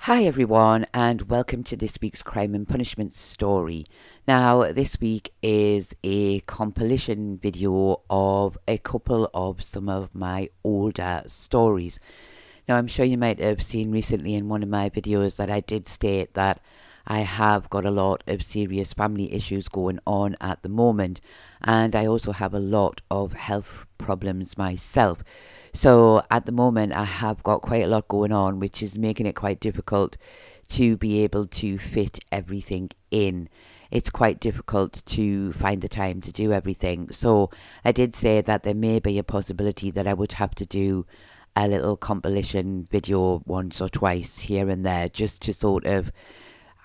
Hi everyone, and welcome to this week's Crime and Punishment story. Now, this week is a compilation video of a couple of some of my older stories. Now, I'm sure you might have seen recently in one of my videos that I did state that I have got a lot of serious family issues going on at the moment, and I also have a lot of health problems myself. So at the moment, I have got quite a lot going on, which is making it quite difficult to be able to fit everything in. It's quite difficult to find the time to do everything. So I did say that there may be a possibility that I would have to do a little compilation video once or twice here and there just to sort of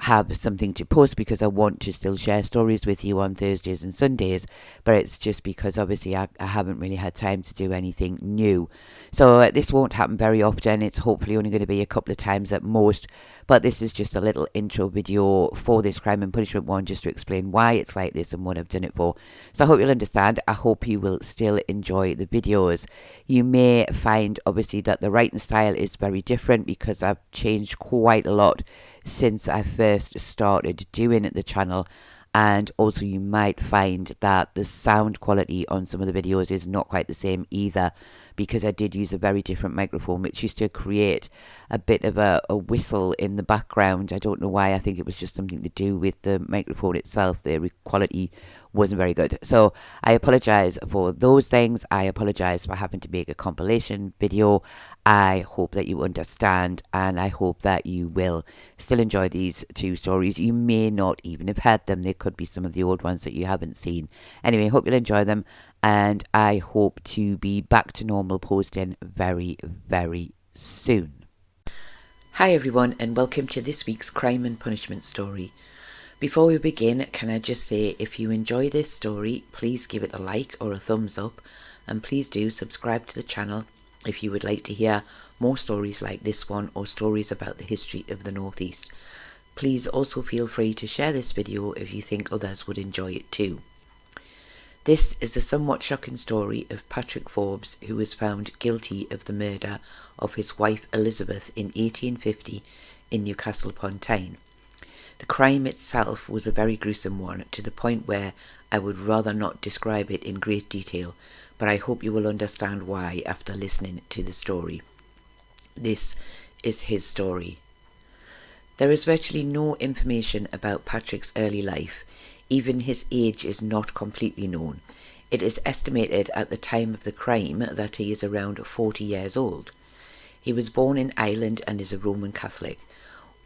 have something to post, because I want to still share stories with you on Thursdays and Sundays, but it's just because obviously I haven't really had time to do anything new. So this won't happen very often. It's hopefully only going to be a couple of times at most, but this is just a little intro video for this Crime and Punishment one, just to explain why it's like this and what I've done it for. So I hope you'll understand. I hope you will still enjoy the videos. You may find obviously that the writing style is very different because I've changed quite a lot since I first started doing the channel, and also you might find that the sound quality on some of the videos is not quite the same either, because I did use a very different microphone which used to create a bit of a whistle in the background. I don't know why. I think it was just something to do with the microphone itself. The quality wasn't very good. So I apologize for those things. I apologize for having to make a compilation video. I hope that you understand, and I hope that you will still enjoy these two stories. You may not even have heard them. They could be some of the old ones that you haven't seen. Anyway, hope you'll enjoy them, and I hope to be back to normal posting very, very soon. Hi everyone, and welcome to this week's Crime and Punishment story. Before we begin, can I just say, if you enjoy this story, please give it a like or a thumbs up, and please do subscribe to the channel if you would like to hear more stories like this one, or stories about the history of the Northeast. Please also feel free to share this video if you think others would enjoy it too. This is a somewhat shocking story of Patrick Forbes, who was found guilty of the murder of his wife Elizabeth in 1850 in Newcastle upon Tyne. The crime itself was a very gruesome one, to the point where I would rather not describe it in great detail, but I hope you will understand why after listening to the story. This is his story. There is virtually no information about Patrick's early life. Even his age is not completely known. It is estimated at the time of the crime that he is around 40 years old. He was born in Ireland and is a Roman Catholic.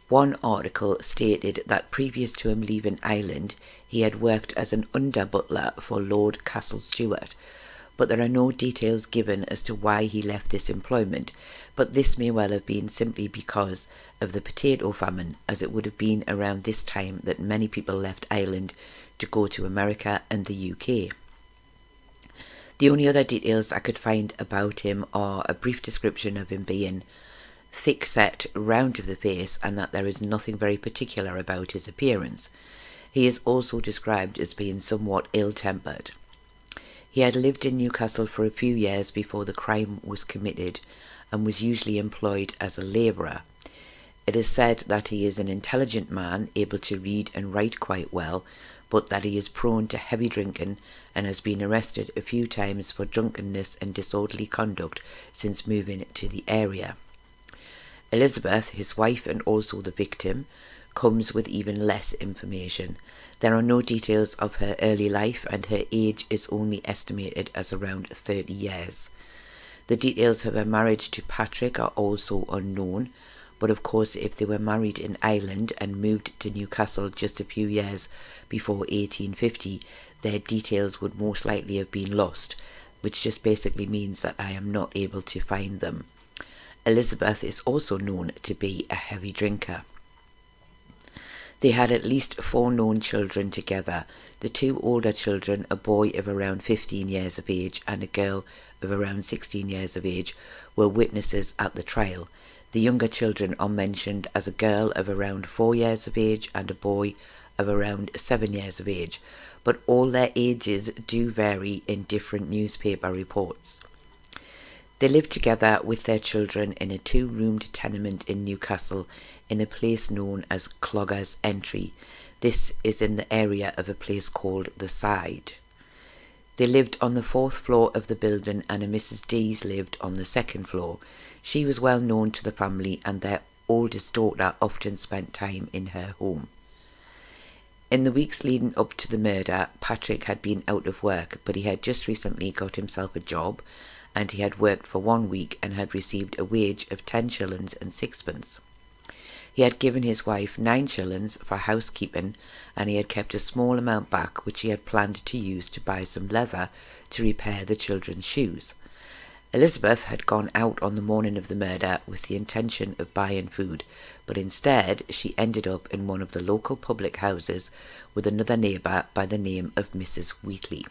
One article stated that previous to him leaving Ireland, he had worked as an under-butler for Lord Castle Stewart, but there are no details given as to why he left this employment, but this may well have been simply because of the potato famine, as it would have been around this time that many people left Ireland to go to America and the UK. The only other details I could find about him are a brief description of him being thick-set, round of the face, and that there is nothing very particular about his appearance. He is also described as being somewhat ill-tempered. He had lived in Newcastle for a few years before the crime was committed, and was usually employed as a labourer. It is said that he is an intelligent man, able to read and write quite well, but that he is prone to heavy drinking and has been arrested a few times for drunkenness and disorderly conduct since moving to the area. Elizabeth, his wife and also the victim, comes with even less information. There are no details of her early life, and her age is only estimated as around 30 years. The details of her marriage to Patrick are also unknown, but of course if they were married in Ireland and moved to Newcastle just a few years before 1850, their details would most likely have been lost, which just basically means that I am not able to find them. Elizabeth is also known to be a heavy drinker. They had at least 4 known children together. The 2 older children, a boy of around 15 years of age and a girl of around 16 years of age, were witnesses at the trial. The younger children are mentioned as a girl of around 4 years of age and a boy of around 7 years of age, but all their ages do vary in different newspaper reports. They lived together with their children in a 2-roomed tenement in Newcastle in a place known as Clogger's Entry. This is in the area of a place called The Side. They lived on the 4th floor of the building, and a Mrs. Dees lived on the 2nd floor. She was well known to the family, and their oldest daughter often spent time in her home. In the weeks leading up to the murder, Patrick had been out of work, but he had just recently got himself a job, and he had worked for 1 week and had received a wage of 10 shillings and sixpence. He had given his wife 9 shillings for housekeeping, and he had kept a small amount back which he had planned to use to buy some leather to repair the children's shoes. Elizabeth had gone out on the morning of the murder with the intention of buying food, but instead she ended up in one of the local public houses with another neighbour by the name of Mrs. Wheatley.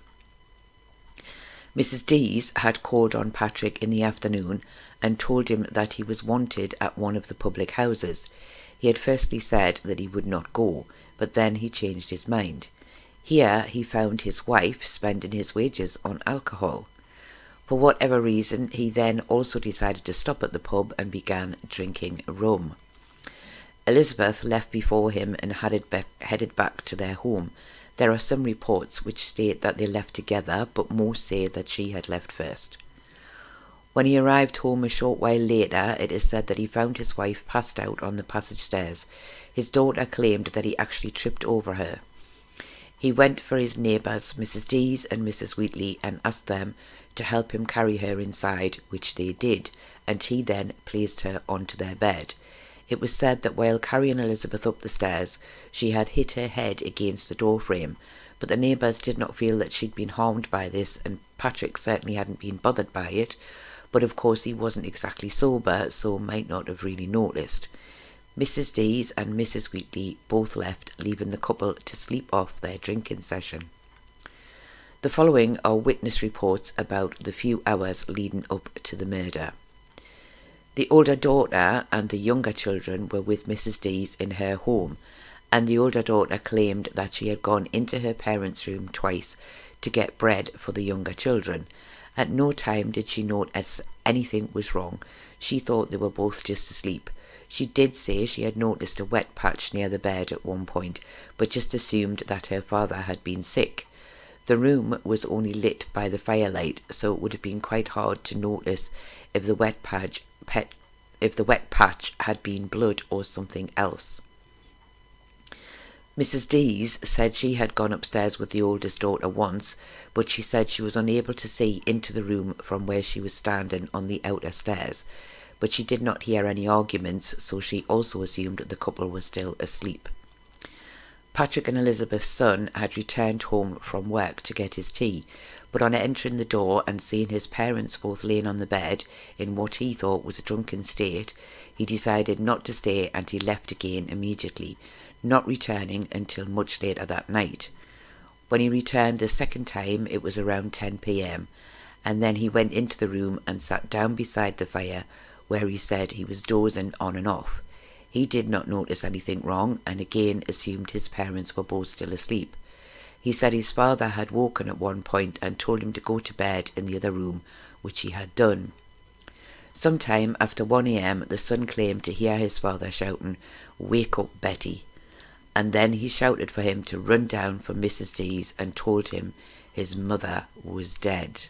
Mrs. Dees had called on Patrick in the afternoon and told him that he was wanted at one of the public houses. He had firstly said that he would not go, but then he changed his mind. Here he found his wife spending his wages on alcohol. For whatever reason, he then also decided to stop at the pub and began drinking rum. Elizabeth left before him and headed back to their home. There are some reports which state that they left together, but most say that she had left first. When he arrived home a short while later, it is said that he found his wife passed out on the passage stairs. His daughter claimed that he actually tripped over her. He went for his neighbours, Mrs. Dees and Mrs. Wheatley, and asked them to help him carry her inside, which they did, and he then placed her onto their bed. It was said that while carrying Elizabeth up the stairs, she had hit her head against the doorframe, but the neighbours did not feel that she'd been harmed by this, and Patrick certainly hadn't been bothered by it, but of course he wasn't exactly sober, so might not have really noticed. Mrs. Dees and Mrs. Wheatley both left, leaving the couple to sleep off their drinking session. The following are witness reports about the few hours leading up to the murder. The older daughter and the younger children were with Mrs. Dees in her home, and the older daughter claimed that she had gone into her parents' room twice to get bread for the younger children. At no time did she notice anything was wrong. She thought they were both just asleep. She did say she had noticed a wet patch near the bed at one point, but just assumed that her father had been sick. The room was only lit by the firelight, so it would have been quite hard to notice if the wet patch had been blood or something else. Mrs. Dees said she had gone upstairs with the oldest daughter once, but she said she was unable to see into the room from where she was standing on the outer stairs, but she did not hear any arguments, so she also assumed the couple was still asleep. Patrick and Elizabeth's son had returned home from work to get his tea, but on entering the door and seeing his parents both laying on the bed in what he thought was a drunken state, he decided not to stay and he left again immediately, not returning until much later that night. When he returned the second time, it was around 10 p.m, and then he went into the room and sat down beside the fire, where he said he was dozing on and off. He did not notice anything wrong and again assumed his parents were both still asleep. He said his father had woken at one point and told him to go to bed in the other room, which he had done. Sometime after 1 a.m, the son claimed to hear his father shouting, "Wake up, Betty," and then he shouted for him to run down for Mrs. Dees and told him his mother was dead.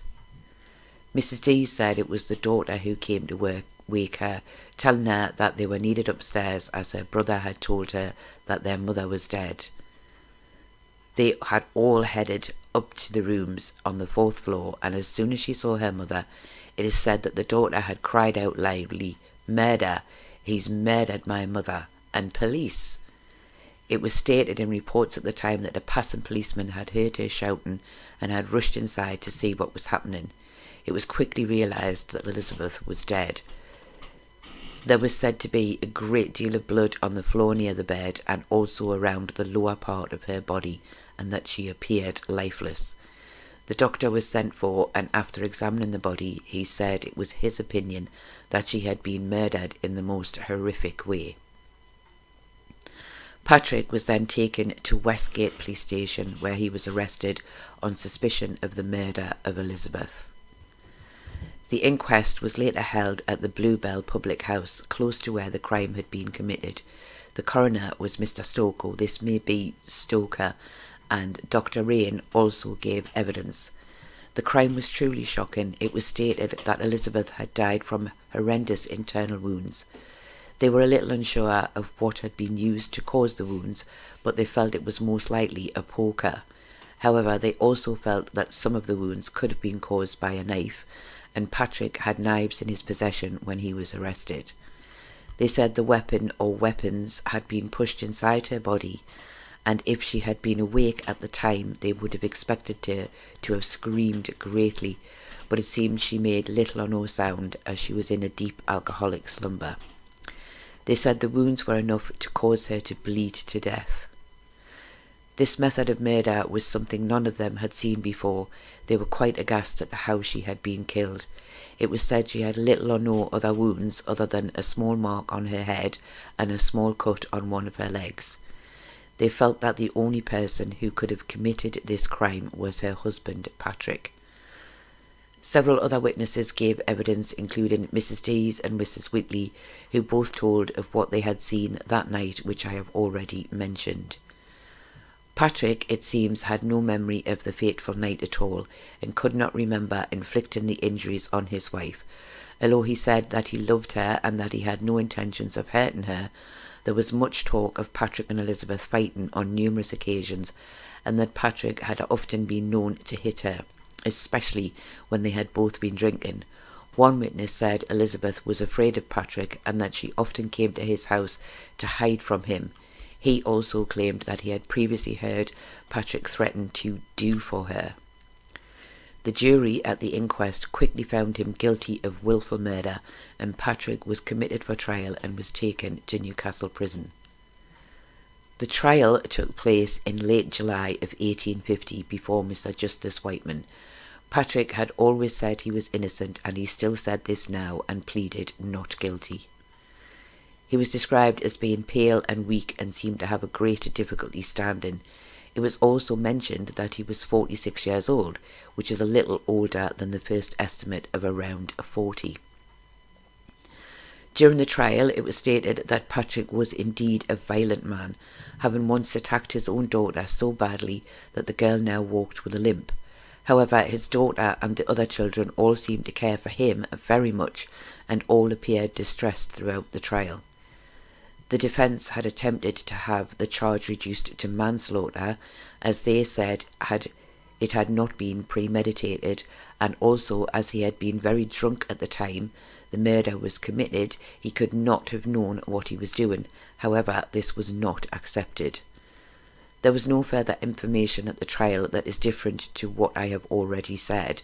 Mrs. Dees said it was the daughter who came to wake her, telling her that they were needed upstairs as her brother had told her that their mother was dead. They had all headed up to the rooms on the 4th floor, and as soon as she saw her mother, it is said that the daughter had cried out loudly, "Murder! He's murdered my mother!" and "Police!" It was stated in reports at the time that a passing policeman had heard her shouting and had rushed inside to see what was happening. It was quickly realised that Elizabeth was dead. There was said to be a great deal of blood on the floor near the bed and also around the lower part of her body, and that she appeared lifeless. The doctor was sent for, and after examining the body, he said it was his opinion that she had been murdered in the most horrific way. Patrick was then taken to Westgate Police Station, where he was arrested on suspicion of the murder of Elizabeth. The inquest was later held at the Bluebell Public House, close to where the crime had been committed. The coroner was Mr. Stoker. This may be Stoker, and Dr. Rain also gave evidence. The crime was truly shocking. It was stated that Elizabeth had died from horrendous internal wounds. They were a little unsure of what had been used to cause the wounds, but they felt it was most likely a poker. However, they also felt that some of the wounds could have been caused by a knife, and Patrick had knives in his possession when he was arrested. They said the weapon or weapons had been pushed inside her body, and if she had been awake at the time, they would have expected her to have screamed greatly, but it seemed she made little or no sound as she was in a deep alcoholic slumber. They said the wounds were enough to cause her to bleed to death. This method of murder was something none of them had seen before. They were quite aghast at how she had been killed. It was said she had little or no other wounds other than a small mark on her head and a small cut on one of her legs. They felt that the only person who could have committed this crime was her husband, Patrick. Several other witnesses gave evidence, including Mrs. Dees and Mrs. Whitley, who both told of what they had seen that night, which I have already mentioned. Patrick, it seems, had no memory of the fateful night at all, and could not remember inflicting the injuries on his wife. Although he said that he loved her and that he had no intentions of hurting her, there was much talk of Patrick and Elizabeth fighting on numerous occasions, and that Patrick had often been known to hit her, especially when they had both been drinking. One witness said Elizabeth was afraid of Patrick and that she often came to his house to hide from him. He also claimed that he had previously heard Patrick threaten to do for her. The jury at the inquest quickly found him guilty of willful murder, and Patrick was committed for trial and was taken to Newcastle prison. The trial took place in late July of 1850 before Mr. Justice Whiteman. Patrick had always said he was innocent, and he still said this now and pleaded not guilty. He was described as being pale and weak and seemed to have a great difficulty standing. It was also mentioned that he was 46 years old, which is a little older than the first estimate of around 40. During the trial, it was stated that Patrick was indeed a violent man, having once attacked his own daughter so badly that the girl now walked with a limp. However, his daughter and the other children all seemed to care for him very much, and all appeared distressed throughout the trial. The defence had attempted to have the charge reduced to manslaughter, as they said it had not been premeditated, and also as he had been very drunk at the time the murder was committed, he could not have known what he was doing. However, this was not accepted. There was no further information at the trial that is different to what I have already said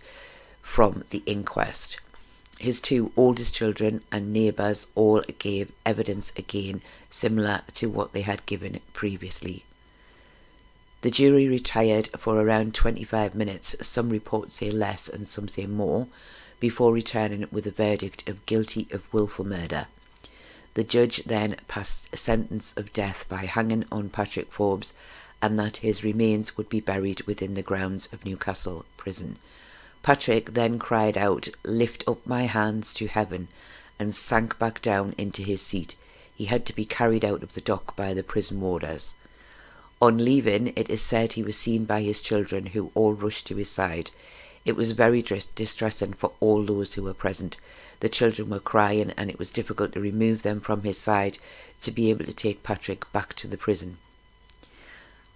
from the inquest. His two oldest children and neighbours all gave evidence again, similar to what they had given previously. The jury retired for around 25 minutes, some reports say less and some say more, before returning with a verdict of guilty of willful murder. The judge then passed a sentence of death by hanging on Patrick Forbes, and that his remains would be buried within the grounds of Newcastle prison. Patrick then cried out, "Lift up my hands to heaven," and sank back down into his seat. He had to be carried out of the dock by the prison warders. On leaving, it is said he was seen by his children, who all rushed to his side. It was very distressing for all those who were present. The children were crying, and it was difficult to remove them from his side to be able to take Patrick back to the prison.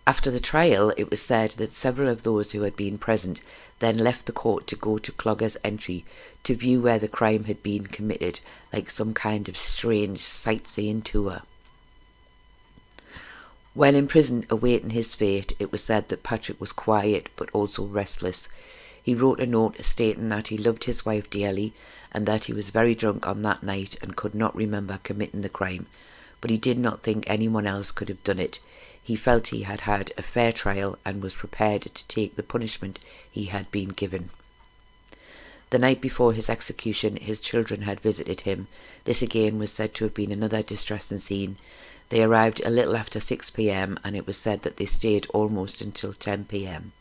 After the trial, it was said that several of those who had been present then left the court to go to Clogger's Entry to view where the crime had been committed, like some kind of strange sightseeing tour. While in prison awaiting his fate, it was said that Patrick was quiet but also restless. He wrote a note stating that he loved his wife dearly and that he was very drunk on that night and could not remember committing the crime, but he did not think anyone else could have done it. He felt he had had a fair trial and was prepared to take the punishment he had been given. The night before his execution, his children had visited him. This again was said to have been another distressing scene. They arrived a little after 6 p.m. and it was said that they stayed almost until 10 p.m.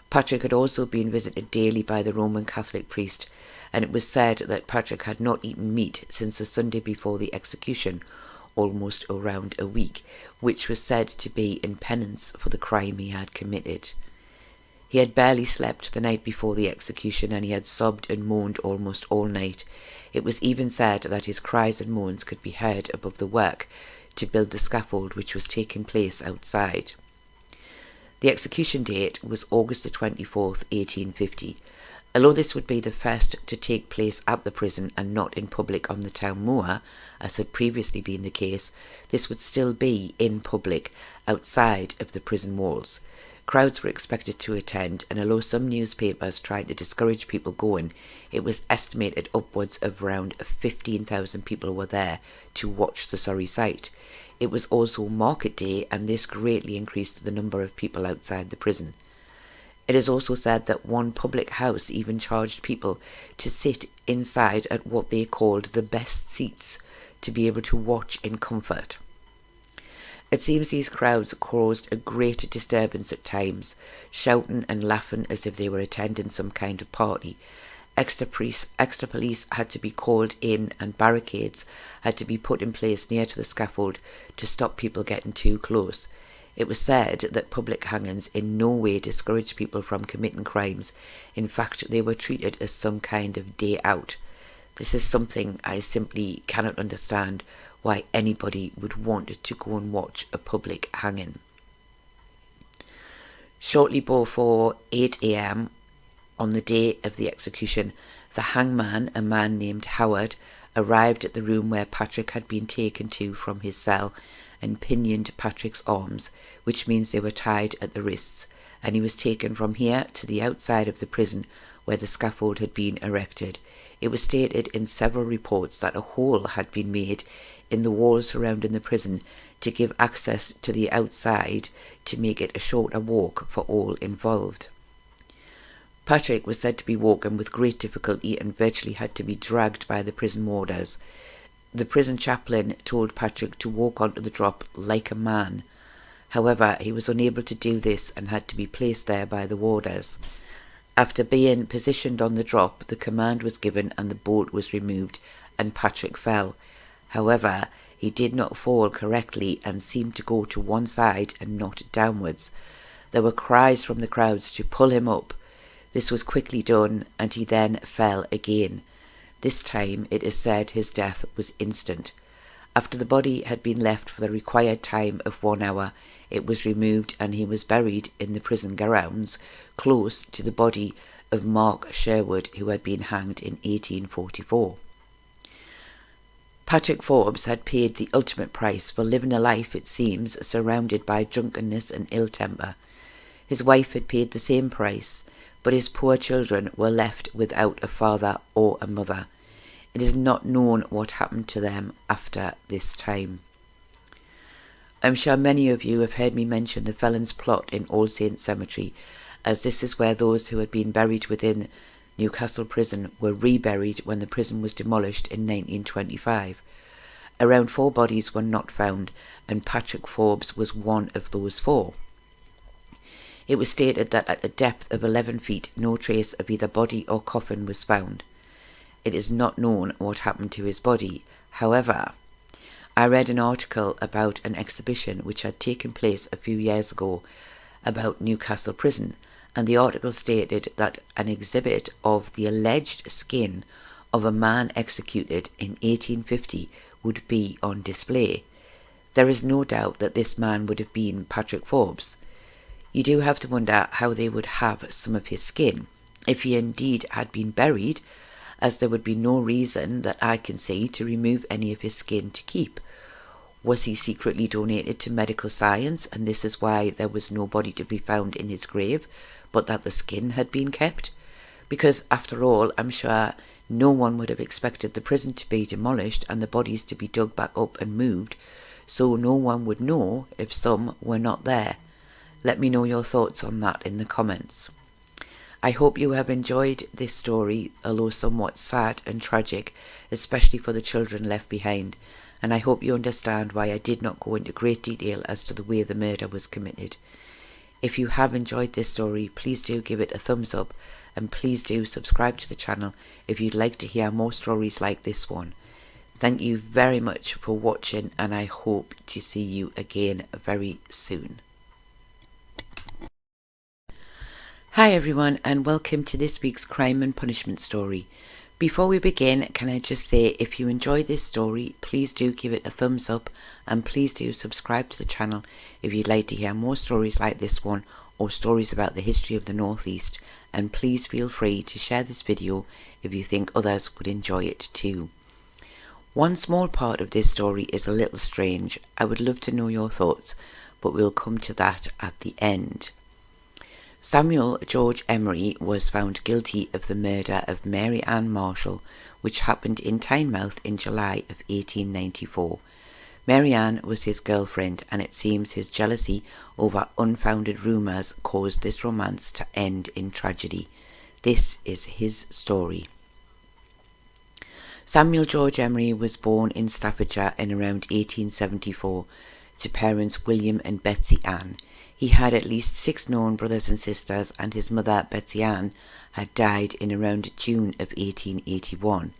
Patrick had also been visited daily by the Roman Catholic priest, and it was said that Patrick had not eaten meat since the Sunday before the execution, almost around a week, which was said to be in penance for the crime he had committed. He had barely slept the night before the execution, and he had sobbed and moaned almost all night. It was even said that his cries and moans could be heard above the work to build the scaffold which was taking place outside. The execution date was August the 24th, 1850. Although this would be the first to take place at the prison and not in public on the town moor, as had previously been the case, this would still be in public outside of the prison walls. Crowds were expected to attend, and although some newspapers tried to discourage people going, it was estimated upwards of around 15,000 people were there to watch the sorry sight. It was also market day, and this greatly increased the number of people outside the prison. It is also said that one public house even charged people to sit inside at what they called the best seats to be able to watch in comfort. It seems these crowds caused a great disturbance at times, shouting and laughing as if they were attending some kind of party. Extra police had to be called in, and barricades had to be put in place near to the scaffold to stop people getting too close. It was said that public hangings in no way discouraged people from committing crimes. In fact, they were treated as some kind of day out. This is something I simply cannot understand, why anybody would want to go and watch a public hanging. Shortly before 8 a.m. on the day of the execution, the hangman, a man named Howard, arrived at the room where Patrick had been taken to from his cell and pinioned Patrick's arms, which means they were tied at the wrists, and he was taken from here to the outside of the prison where the scaffold had been erected. It was stated in several reports that a hole had been made in the walls surrounding the prison to give access to the outside to make it a shorter walk for all involved. Patrick was said to be walking with great difficulty and virtually had to be dragged by the prison warders. The prison chaplain told Patrick to walk onto the drop like a man. However, he was unable to do this and had to be placed there by the warders. After being positioned on the drop, the command was given and the bolt was removed, and Patrick fell. However, he did not fall correctly and seemed to go to one side and not downwards. There were cries from the crowds to pull him up. This was quickly done, and he then fell again. This time it is said his death was instant. After the body had been left for the required time of 1 hour, it was removed and he was buried in the prison grounds close to the body of Mark Sherwood, who had been hanged in 1844. Patrick Forbes had paid the ultimate price for living a life, it seems, surrounded by drunkenness and ill temper. His wife had paid the same price, but his poor children were left without a father or a mother. It is not known what happened to them after this time. I'm sure many of you have heard me mention the felon's plot in All Saints Cemetery, as this is where those who had been buried within Newcastle prison were reburied when the prison was demolished in 1925. Around 4 bodies were not found, and Patrick Forbes was one of those 4. It was stated that at a depth of 11 feet, no trace of either body or coffin was found. It is not known what happened to his body. However, I read an article about an exhibition which had taken place a few years ago about Newcastle prison, and the article stated that an exhibit of the alleged skin of a man executed in 1850 would be on display. There is no doubt that this man would have been Patrick Forbes. You do have to wonder how they would have some of his skin, if he indeed had been buried, as there would be no reason that I can see to remove any of his skin to keep. Was he secretly donated to medical science, and this is why there was no body to be found in his grave, but that the skin had been kept? Because, after all, I'm sure no one would have expected the prison to be demolished and the bodies to be dug back up and moved, so no one would know if some were not there. Let me know your thoughts on that in the comments. I hope you have enjoyed this story, although somewhat sad and tragic, especially for the children left behind, and I hope you understand why I did not go into great detail as to the way the murder was committed. If you have enjoyed this story, please do give it a thumbs up and please do subscribe to the channel if you'd like to hear more stories like this one. Thank you very much for watching, and I hope to see you again very soon. Hi everyone, and welcome to this week's Crime and Punishment story. Before we begin, can I just say, if you enjoy this story, please do give it a thumbs up, and please do subscribe to the channel if you'd like to hear more stories like this one or stories about the history of the Northeast, and please feel free to share this video if you think others would enjoy it too. One small part of this story is a little strange. I would love to know your thoughts, but we'll come to that at the end. Samuel George Emery was found guilty of the murder of Mary Ann Marshall, which happened in Tynemouth in July of 1894. Mary Ann was his girlfriend, and it seems his jealousy over unfounded rumours caused this romance to end in tragedy. This is his story. Samuel George Emery was born in Staffordshire in around 1874 to parents William and Betsy Ann. He had at least 6 known brothers and sisters, and his mother, Betsy Ann, had died in around June of 1881.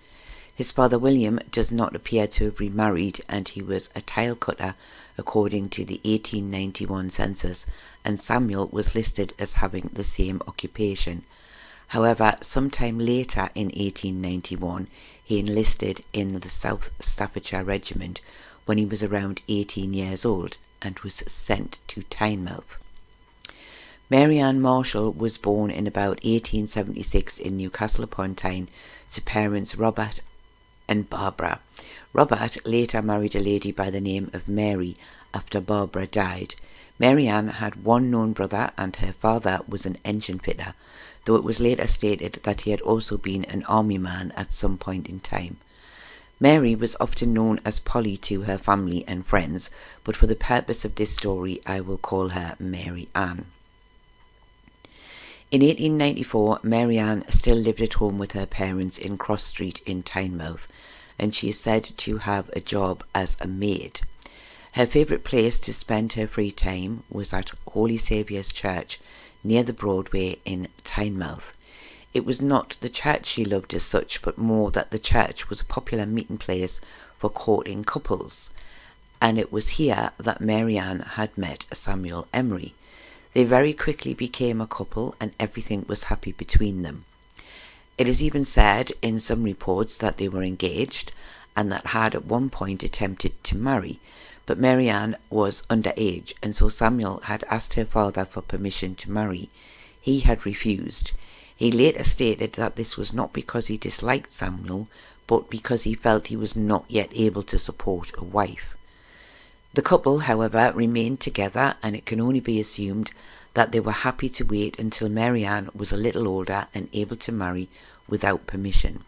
His father, William, does not appear to have remarried, and he was a tile cutter according to the 1891 census, and Samuel was listed as having the same occupation. However, sometime later in 1891, he enlisted in the South Staffordshire Regiment when he was around 18 years old, and was sent to Tynemouth. Mary Ann Marshall was born in about 1876 in Newcastle upon Tyne to parents Robert and Barbara. Robert later married a lady by the name of Mary after Barbara died. Mary Ann had one known brother, and her father was an engine fitter, though it was later stated that he had also been an army man at some point in time. Mary was often known as Polly to her family and friends, but for the purpose of this story I will call her Mary Ann. In 1894, Mary Ann still lived at home with her parents in Cross Street in Tynemouth, and she is said to have a job as a maid. Her favourite place to spend her free time was at Holy Saviour's Church near the Broadway in Tynemouth. It was not the church she loved as such, but more that the church was a popular meeting place for courting couples, and it was here that Mary Ann had met Samuel Emery. They very quickly became a couple, and everything was happy between them. It is even said in some reports that they were engaged, and that had at one point attempted to marry, but Mary Ann was underage, and so Samuel had asked her father for permission to marry. He had refused. He later stated that this was not because he disliked Samuel, but because he felt he was not yet able to support a wife. The couple, however, remained together, and it can only be assumed that they were happy to wait until Mary Ann was a little older and able to marry without permission.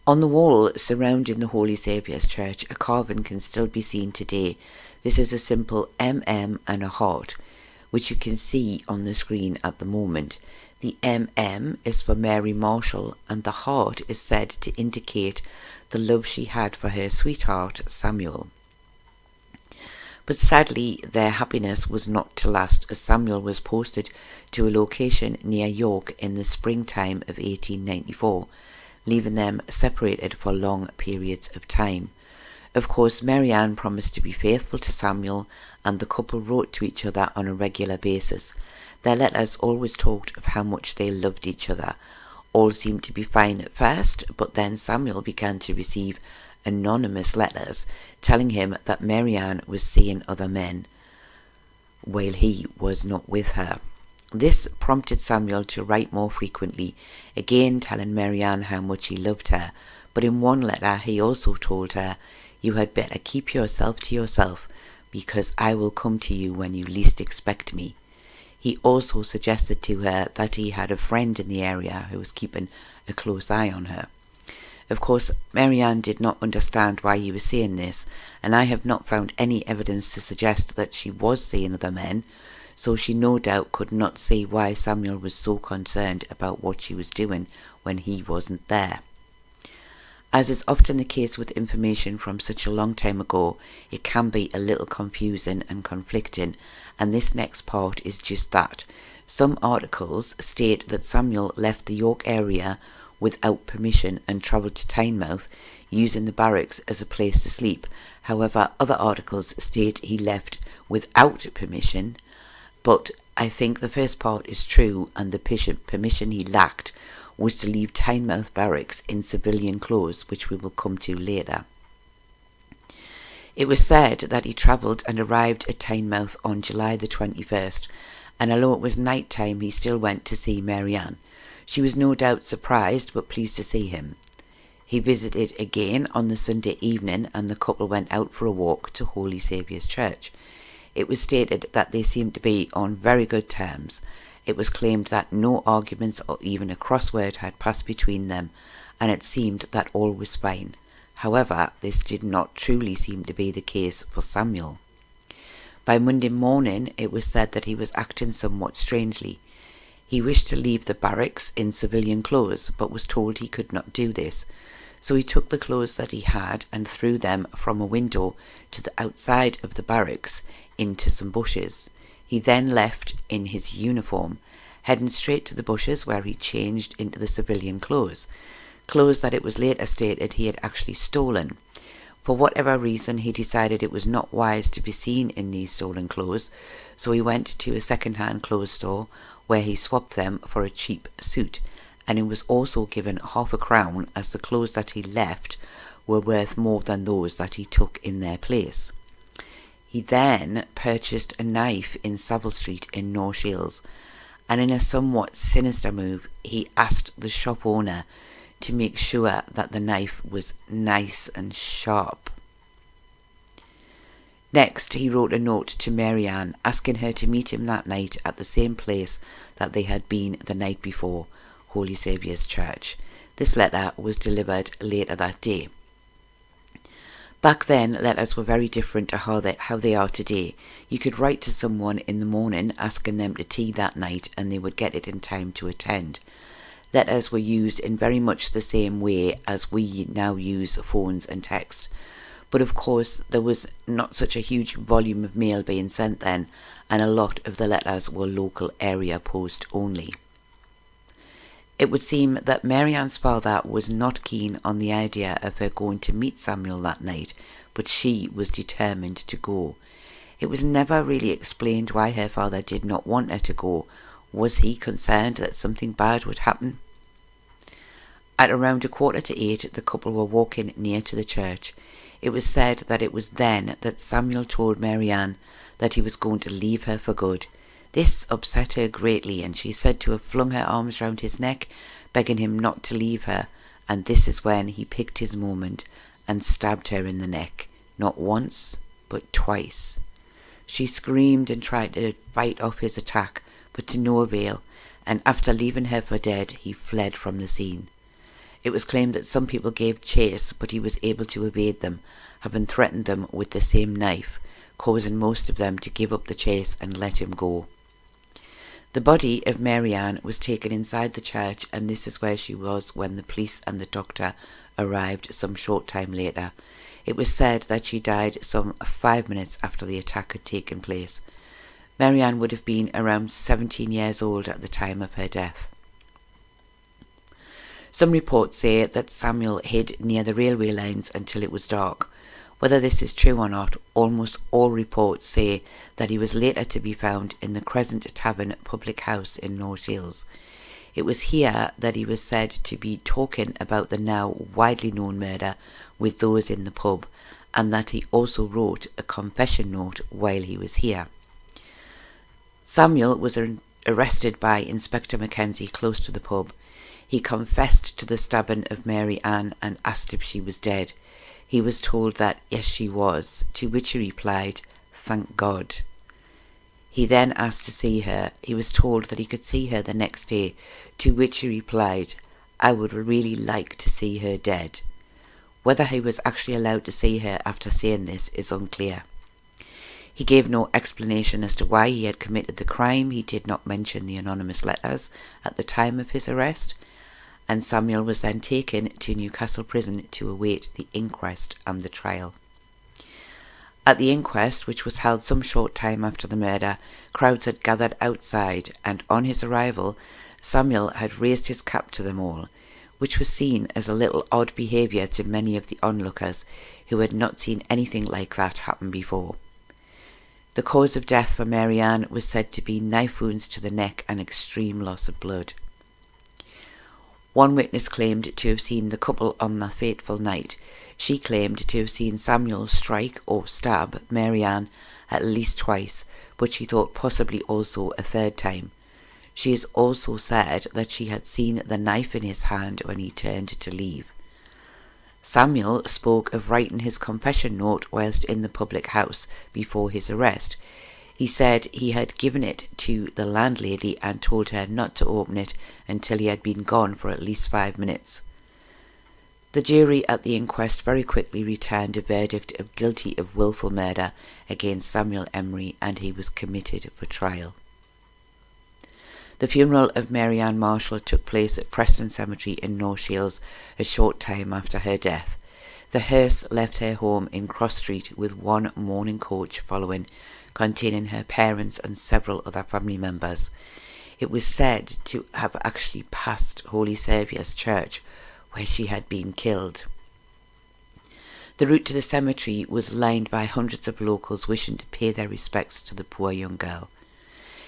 On the wall surrounding the Holy Saviour's Church, a carving can still be seen today. This is a simple MM and a heart, which you can see on the screen at the moment. The MM is for Mary Marshall, and the heart is said to indicate the love she had for her sweetheart Samuel. But sadly, their happiness was not to last, as Samuel was posted to a location near York in the springtime of 1894, leaving them separated for long periods of time. Of course, Mary Ann promised to be faithful to Samuel, and the couple wrote to each other on a regular basis. Their letters always talked of how much they loved each other. All seemed to be fine at first, but then Samuel began to receive anonymous letters telling him that Mary Ann was seeing other men while he was not with her. This prompted Samuel to write more frequently, again telling Mary Ann how much he loved her, but in one letter he also told her, "You had better keep yourself to yourself, because I will come to you when you least expect me." He also suggested to her that he had a friend in the area who was keeping a close eye on her. Of course, Mary Ann did not understand why he was saying this, and I have not found any evidence to suggest that she was seeing other men, so she no doubt could not see why Samuel was so concerned about what she was doing when he wasn't there. As is often the case with information from such a long time ago, it can be a little confusing and conflicting, and this next part is just that. Some articles state that Samuel left the York area without permission and travelled to Tynemouth, using the barracks as a place to sleep. However, other articles state he left without permission, but I think the first part is true, and the permission he lacked was to leave Tynemouth barracks in civilian clothes, which we will come to later. It was said that he travelled and arrived at Tynemouth on July the 21st, and although it was night time, he still went to see Mary Ann. She was no doubt surprised but pleased to see him. He visited again on the Sunday evening, and the couple went out for a walk to Holy Saviour's Church. It was stated that they seemed to be on very good terms. It was claimed that no arguments or even a crossword had passed between them, and it seemed that all was fine. However, this did not truly seem to be the case for Samuel. By Monday morning, it was said that he was acting somewhat strangely. He wished to leave the barracks in civilian clothes, but was told he could not do this. So he took the clothes that he had and threw them from a window to the outside of the barracks into some bushes. He then left in his uniform, heading straight to the bushes, where he changed into the civilian clothes that it was later stated he had actually stolen. For whatever reason, he decided it was not wise to be seen in these stolen clothes, so he went to a second-hand clothes store where he swapped them for a cheap suit, and he was also given £half as the clothes that he left were worth more than those that he took in their place. He then purchased a knife in Savile Street in North Shields, and in a somewhat sinister move, he asked the shop owner to make sure that the knife was nice and sharp. Next, he wrote a note to Mary Ann, asking her to meet him that night at the same place that they had been the night before, Holy Saviour's Church. This letter was delivered later that day. Back then, letters were very different to how they are today. You could write to someone in the morning asking them to tea that night, and they would get it in time to attend. Letters were used in very much the same way as we now use phones and text. But of course, there was not such a huge volume of mail being sent then, and a lot of the letters were local area post only. It would seem that Mary Ann's father was not keen on the idea of her going to meet Samuel that night, but she was determined to go. It was never really explained why her father did not want her to go. Was he concerned that something bad would happen? At around 7:45, the couple were walking near to the church. It was said that it was then that Samuel told Mary Ann that he was going to leave her for good. This upset her greatly, and she said to have flung her arms round his neck, begging him not to leave her, and this is when he picked his moment and stabbed her in the neck, not once, but twice. She screamed and tried to fight off his attack, but to no avail, and after leaving her for dead, he fled from the scene. It was claimed that some people gave chase, but he was able to evade them, having threatened them with the same knife, causing most of them to give up the chase and let him go. The body of Mary Ann was taken inside the church, and this is where she was when the police and the doctor arrived some short time later. It was said that she died some 5 minutes after the attack had taken place. Mary Ann would have been around 17 years old at the time of her death. Some reports say that Samuel hid near the railway lines until it was dark. Whether this is true or not, almost all reports say that he was later to be found in the Crescent Tavern public house in North Shields. It was here that he was said to be talking about the now widely known murder with those in the pub, and that he also wrote a confession note while he was here. Samuel was arrested by Inspector Mackenzie close to the pub. He confessed to the stabbing of Mary Ann and asked if she was dead. He was told that yes, she was, to which he replied, "Thank God." He then asked to see her. He was told that he could see her the next day, to which he replied, "I would really like to see her dead." Whether he was actually allowed to see her after saying this is unclear. He gave no explanation as to why he had committed the crime. He did not mention the anonymous letters at the time of his arrest, and Samuel was then taken to Newcastle prison to await the inquest and the trial. At the inquest, which was held some short time after the murder, crowds had gathered outside, and on his arrival, Samuel had raised his cap to them all, which was seen as a little odd behaviour to many of the onlookers who had not seen anything like that happen before. The cause of death for Mary Ann was said to be knife wounds to the neck and extreme loss of blood. One witness claimed to have seen the couple on the fateful night. She claimed to have seen Samuel strike or stab Mary Ann at least twice, but she thought possibly also a third time. She has also said that she had seen the knife in his hand when he turned to leave. Samuel spoke of writing his confession note whilst in the public house before his arrest. He said he had given it to the landlady and told her not to open it until he had been gone for at least 5 minutes. The jury at the inquest very quickly returned a verdict of guilty of wilful murder against Samuel Emery, and he was committed for trial. The funeral of Mary Ann Marshall took place at Preston Cemetery in North Shields a short time after her death. The hearse left her home in Cross Street with one mourning coach following, containing her parents and several other family members. It was said to have actually passed Holy Saviour's Church, where she had been killed. The route to the cemetery was lined by hundreds of locals wishing to pay their respects to the poor young girl.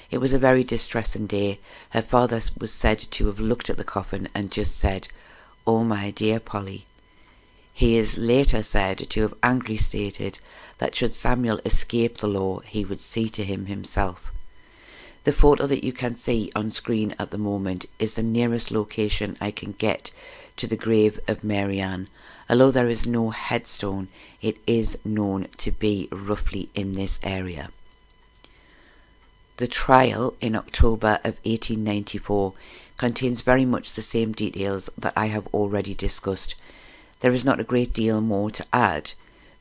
It was a very distressing day. Her father was said to have looked at the coffin and just said, "Oh, my dear Polly." He is later said to have angrily stated that should Samuel escape the law, he would see to him himself. The photo that you can see on screen at the moment is the nearest location I can get to the grave of Mary Ann. Although there is no headstone, it is known to be roughly in this area. The trial in October of 1894 contains very much the same details that I have already discussed. There is not a great deal more to add.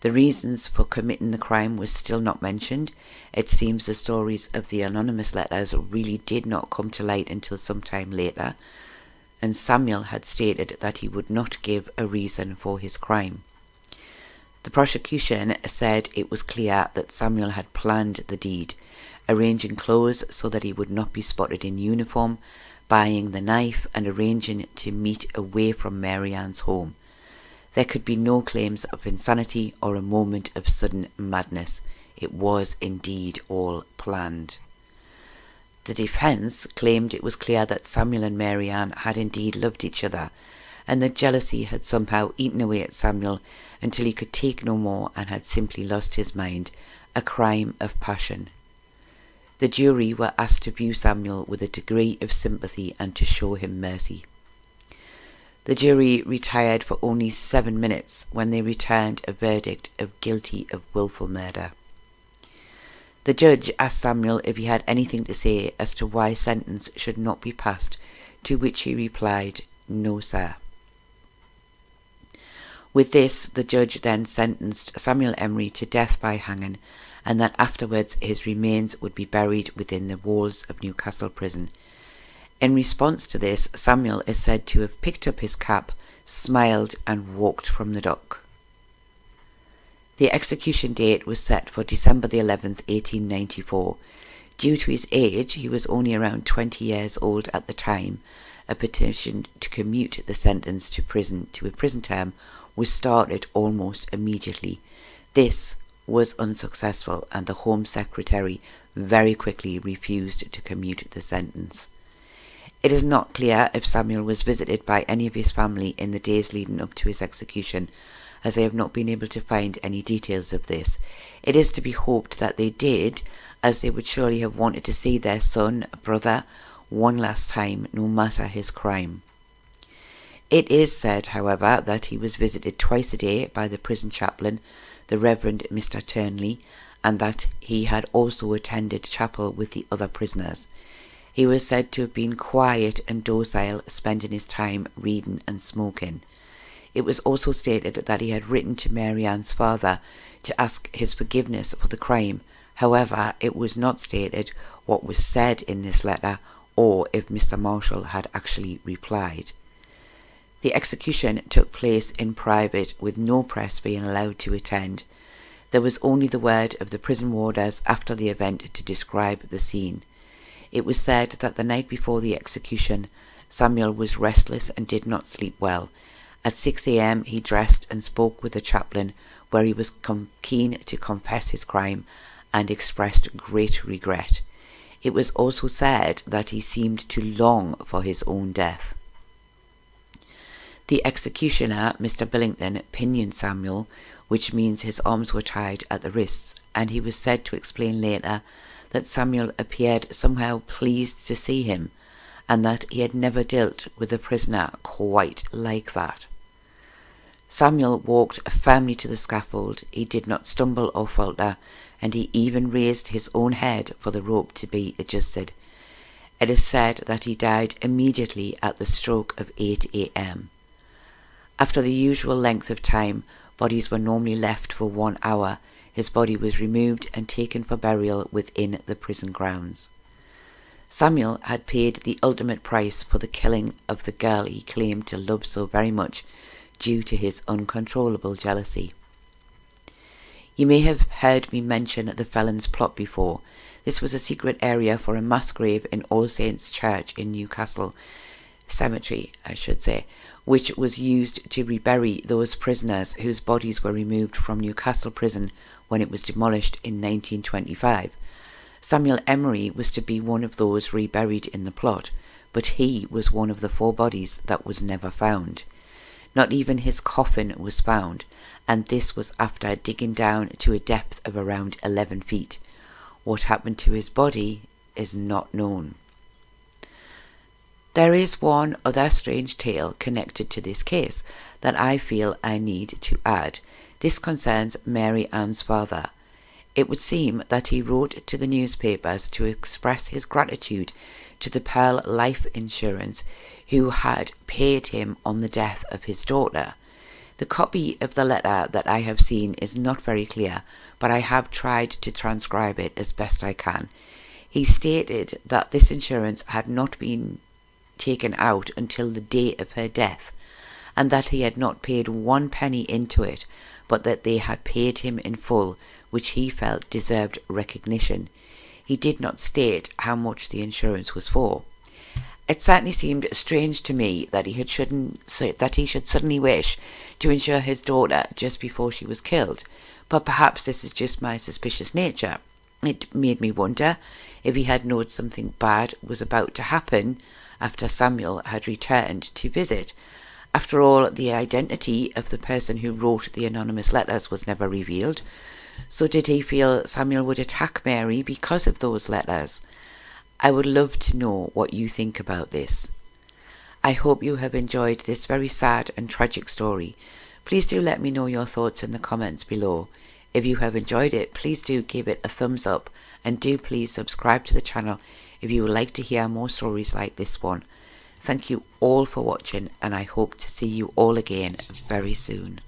The reasons for committing the crime was still not mentioned. It seems the stories of the anonymous letters really did not come to light until some time later, and Samuel had stated that he would not give a reason for his crime. The prosecution said it was clear that Samuel had planned the deed, arranging clothes so that he would not be spotted in uniform, buying the knife and arranging to meet away from Mary Ann's home. There could be no claims of insanity or a moment of sudden madness. It was indeed all planned. The defence claimed it was clear that Samuel and Mary Ann had indeed loved each other, and that jealousy had somehow eaten away at Samuel until he could take no more and had simply lost his mind, a crime of passion. The jury were asked to view Samuel with a degree of sympathy and to show him mercy. The jury retired for only 7 minutes when they returned a verdict of guilty of wilful murder. The judge asked Samuel if he had anything to say as to why sentence should not be passed, to which he replied, "No, sir." With this, the judge then sentenced Samuel Emery to death by hanging, and that afterwards his remains would be buried within the walls of Newcastle Prison. In response to this, Samuel is said to have picked up his cap, smiled, and walked from the dock. The execution date was set for December the 11th, 1894. Due to his age, he was only around 20 years old at the time. A petition to commute the sentence to a prison term was started almost immediately. This was unsuccessful, and the Home Secretary very quickly refused to commute the sentence. It is not clear if Samuel was visited by any of his family in the days leading up to his execution, as I have not been able to find any details of this. It is to be hoped that they did, as they would surely have wanted to see their son, brother, one last time, no matter his crime. It is said, however, that he was visited twice a day by the prison chaplain, the Reverend Mr. Turnley, and that he had also attended chapel with the other prisoners. He was said to have been quiet and docile, spending his time reading and smoking. It was also stated that he had written to Mary Ann's father to ask his forgiveness for the crime. However, it was not stated what was said in this letter or if Mr. Marshall had actually replied. The execution took place in private with no press being allowed to attend. There was only the word of the prison warders after the event to describe the scene. It was said that the night before the execution, Samuel was restless and did not sleep well. At 6 a.m. he dressed and spoke with the chaplain, where he was keen to confess his crime and expressed great regret. It was also said that he seemed to long for his own death. The executioner, Mr. Billington, pinioned Samuel, which means his arms were tied at the wrists, and he was said to explain later that Samuel appeared somehow pleased to see him, and that he had never dealt with a prisoner quite like that. Samuel walked firmly to the scaffold. He did not stumble or falter, and he even raised his own head for the rope to be adjusted. It is said that he died immediately at the stroke of 8 a.m. After the usual length of time, bodies were normally left for 1 hour. His body was removed and taken for burial within the prison grounds. Samuel had paid the ultimate price for the killing of the girl he claimed to love so very much, due to his uncontrollable jealousy. You may have heard me mention the felon's plot before. This was a secret area for a mass grave in All Saints Church in Newcastle Cemetery, which was used to rebury those prisoners whose bodies were removed from Newcastle Prison when it was demolished in 1925. Samuel Emery was to be one of those reburied in the plot, but he was one of the 4 bodies that was never found. Not even his coffin was found, and this was after digging down to a depth of around 11 feet. What happened to his body is not known. There is one other strange tale connected to this case that I feel I need to add. This concerns Mary Ann's father. It would seem that he wrote to the newspapers to express his gratitude to the Pearl Life Insurance, who had paid him on the death of his daughter. The copy of the letter that I have seen is not very clear, but I have tried to transcribe it as best I can. He stated that this insurance had not been taken out until the day of her death, and that he had not paid 1 penny into it, but that they had paid him in full, which he felt deserved recognition. He did not state how much the insurance was for. It certainly seemed strange to me that he should suddenly wish to insure his daughter just before she was killed, but perhaps this is just my suspicious nature. It made me wonder if he had known something bad was about to happen after Samuel had returned to visit. After all, the identity of the person who wrote the anonymous letters was never revealed. So did he feel Samuel would attack Mary because of those letters? I would love to know what you think about this. I hope you have enjoyed this very sad and tragic story. Please do let me know your thoughts in the comments below. If you have enjoyed it, please do give it a thumbs up, and do please subscribe to the channel if you would like to hear more stories like this one. Thank you all for watching, and I hope to see you all again very soon.